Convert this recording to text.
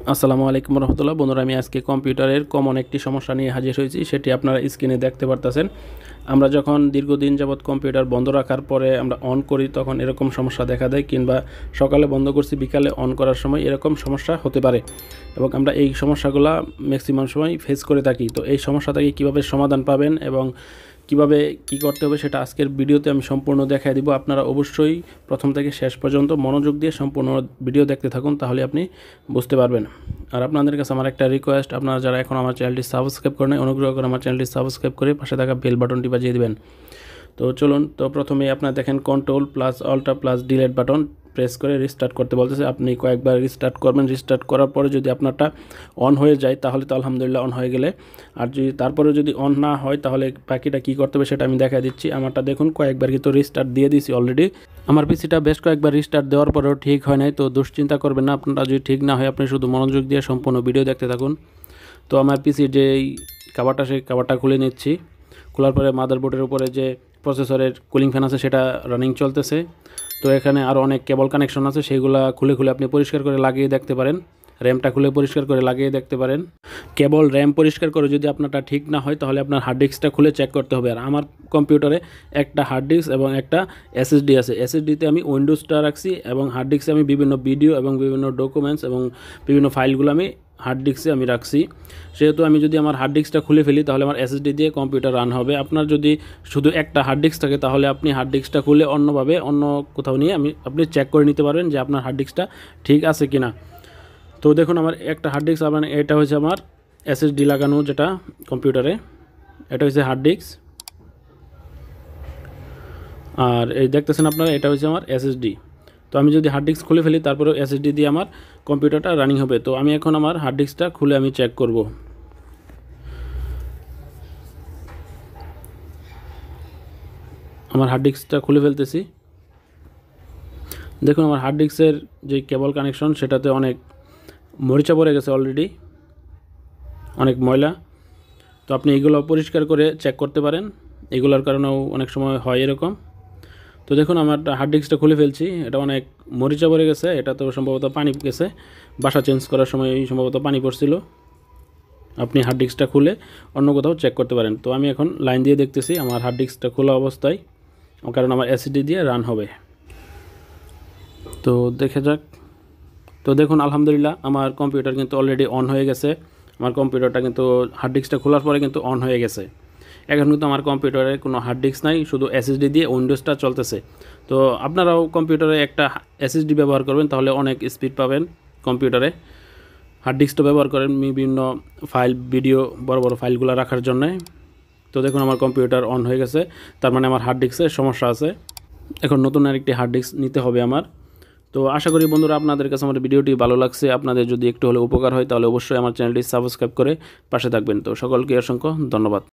আসসালামু আলাইকুম রহমতুল্লাহ। বন্ধুরা, আমি আজকে কম্পিউটারের কমন একটি সমস্যা নিয়ে হাজির হয়েছি। সেটি আপনারা স্ক্রিনে দেখতে পারতেছেন। আমরা যখন দীর্ঘদিন যাবৎ কম্পিউটার বন্ধ রাখার পরে আমরা অন করি, তখন এরকম সমস্যা দেখা দেয়, কিংবা সকালে বন্ধ করছি বিকালে অন করার সময় এরকম সমস্যা হতে পারে, এবং আমরা এই সমস্যাগুলো ম্যাক্সিমাম সময় ফেস করে থাকি। তো এই সমস্যা থেকে কীভাবে সমাধান পাবেন এবং কিভাবে কি করতে হবে সেটা আজকের ভিডিওতে আমি সম্পূর্ণ দেখাই দিব। আপনারা অবশ্যই প্রথম থেকে শেষ পর্যন্ত মনোযোগ দিয়ে সম্পূর্ণ ভিডিও দেখতে থাকুন, তাহলে আপনি বুঝতে পারবেন। আর আপনাদের কাছে আমার একটা রিকোয়েস্ট, আপনারা যারা এখন আমার চ্যানেলটি সাবস্ক্রাইব করেন, অনুগ্রহ করে আমার চ্যানেলটি সাবস্ক্রাইব করে পাশে থাকা বেল বাটনটি বাজিয়ে দিবেন। তো চলুন, তো প্রথমেই আপনারা দেখেন Ctrl+Alt+Del বাটন প্রেস করে রিস্টার্ট করতে বলতেছে। আপনি কয়েকবার রিস্টার্ট করবেন। রিস্টার্ট করার পরে যদি আপনারটা অন হয়ে যায় তাহলে তো আলহামদুলিল্লাহ অন হয়ে গেলে, আর যদি তারপরে যদি অন না হয় তাহলে বাকিটা কী করতে হবে সেটা আমি দেখাই দিচ্ছি। আমারটা দেখুন কয়েকবার কিন্তু রিস্টার্ট দিয়ে দিয়েছি অলরেডি। আমার পিসিটা বেশ কয়েকবার রিস্টার্ট দেওয়ার পরেও ঠিক হয় নাই। তো দুশ্চিন্তা করবেন না, আপনারা যদি ঠিক না হয় আপনি শুধু মনোযোগ দিয়ে সম্পূর্ণ ভিডিও দেখতে থাকুন। তো আমার পিসির যে কাভারটা, সেই কাভারটা খুলে নিচ্ছি। খোলার পরে মাদারবোর্ডের উপরে যে প্রসেসরের কুলিং ফ্যান আছে সেটা রানিং চলতেছে। তো এখানে আরও অনেক কেবল কানেকশন আছে, সেইগুলো খুলে খুলে আপনি পরিষ্কার করে লাগিয়ে দেখতে পারেন। র্যামটা খুলে পরিষ্কার করে লাগিয়ে দেখতে পারেন। কেবল র্যাম পরিষ্কার করে যদি আপনারটা ঠিক না হয় তাহলে আপনার হার্ড ডিস্কটা খুলে চেক করতে হবে। আর আমার কম্পিউটারে একটা হার্ড ডিস্ক এবং একটা এসএসডি আছে। এসএসডিতে আমি উইন্ডোজটা রাখছি এবং হার্ড ডিস্কে আমি বিভিন্ন ভিডিও এবং বিভিন্ন ডকুমেন্টস এবং বিভিন্ন ফাইলগুলো আমি হার্ড ডিস্কে আমি রাখছি। সেহেতু আমি যদি আমার হার্ড ডিস্কটা খুলে ফেলি তাহলে আমার এসএসডি দিয়ে কম্পিউটার রান হবে। আপনার যদি শুধু একটা হার্ড ডিস্ক থাকে তাহলে আপনি হার্ড ডিস্কটা খুলে অন্যভাবে অন্য কোথাও নিয়ে আপনি চেক করে নিতে পারবেন যে আপনার হার্ড ডিস্কটা ঠিক আছে কি না। তো দেখুন, আমার একটা হার্ড ডিস্ক, মানে এটা হচ্ছে আমার এসএসডি লাগানো যেটা কম্পিউটারে, এটা হচ্ছে হার্ড ডিস্ক। আর এই দেখতেছেন আপনারা, এটা হচ্ছে আমার এসএসডি। তো আমি যদি হার্ড ডিস্ক খুলে ফেলি তারপরে এসএসডি দিয়ে আমার কম্পিউটারটা রানিং হবে। তো আমি এখন আমার হার্ড ডিস্কটা খুলে আমি চেক করব। আমার হার্ড ডিস্কটা খুলে ফেলতেছি। দেখুন, আমার হার্ড ডিস্কের যে কেবল কানেকশন সেটাতে অনেক মরিচা পড়ে গেছে অলরেডি, অনেক ময়লা। তো আপনি এগুলো পরিষ্কার করে চেক করতে পারেন, এগুলোর কারণেও অনেক সময় হয় এরকম। তো দেখুন, আমার হার্ড ডিস্কটা খুলে ফেলছি। এটা অনেক মরিচা পড়ে গেছে, এটা তো সম্ভবত পানি গেছে, বাসা চেঞ্জ করার সময় সম্ভবত পানি পড়ছিল। আপনি হার্ড ডিস্কটা খুলে অন্য কোথাও চেক করতে পারেন। তো আমি এখন লাইন দিয়ে দেখতেছি আমার হার্ড ডিস্কটা খোলা অবস্থায়, কারণ আমার এসএসডি দিয়ে রান হবে। তো দেখে যাক। তো দেখুন, আলহামদুলিল্লাহ আমার কম্পিউটার কিন্তু অলরেডি অন হয়ে গেছে। আমার কম্পিউটারটা কিন্তু হার্ড ডিস্কটা খোলার পরে কিন্তু অন হয়ে গেছে। এখন কিন্তু আমার কম্পিউটারে কোনো হার্ড ডিস্ক নাই, শুধু এসএসডি দিয়ে উইন্ডোজটা চলতেছে। তো আপনারাও কম্পিউটারে একটা এসএসডি ব্যবহার করবেন, তাহলে অনেক স্পিড পাবেন কম্পিউটারে। হার্ড ডিস্কটা ব্যবহার করেন বিভিন্ন ফাইল, ভিডিও, বড় বড় ফাইলগুলো রাখার জন্যে। তো দেখুন, আমার কম্পিউটার অন হয়ে গেছে, তার মানে আমার হার্ড ডিস্কের সমস্যা আছে। এখন নতুন আরেকটি হার্ড ডিস্ক নিতে হবে আমার। তো আশা করি বন্ধুরা আপনাদের কাছে আমার ভিডিওটি ভালো লাগছে। আপনাদের যদি একটু হলে উপকার হয় তাহলে অবশ্যই আমার চ্যানেলটি সাবস্ক্রাইব করে পাশে থাকবেন। তো সকলকে অসংখ্য ধন্যবাদ।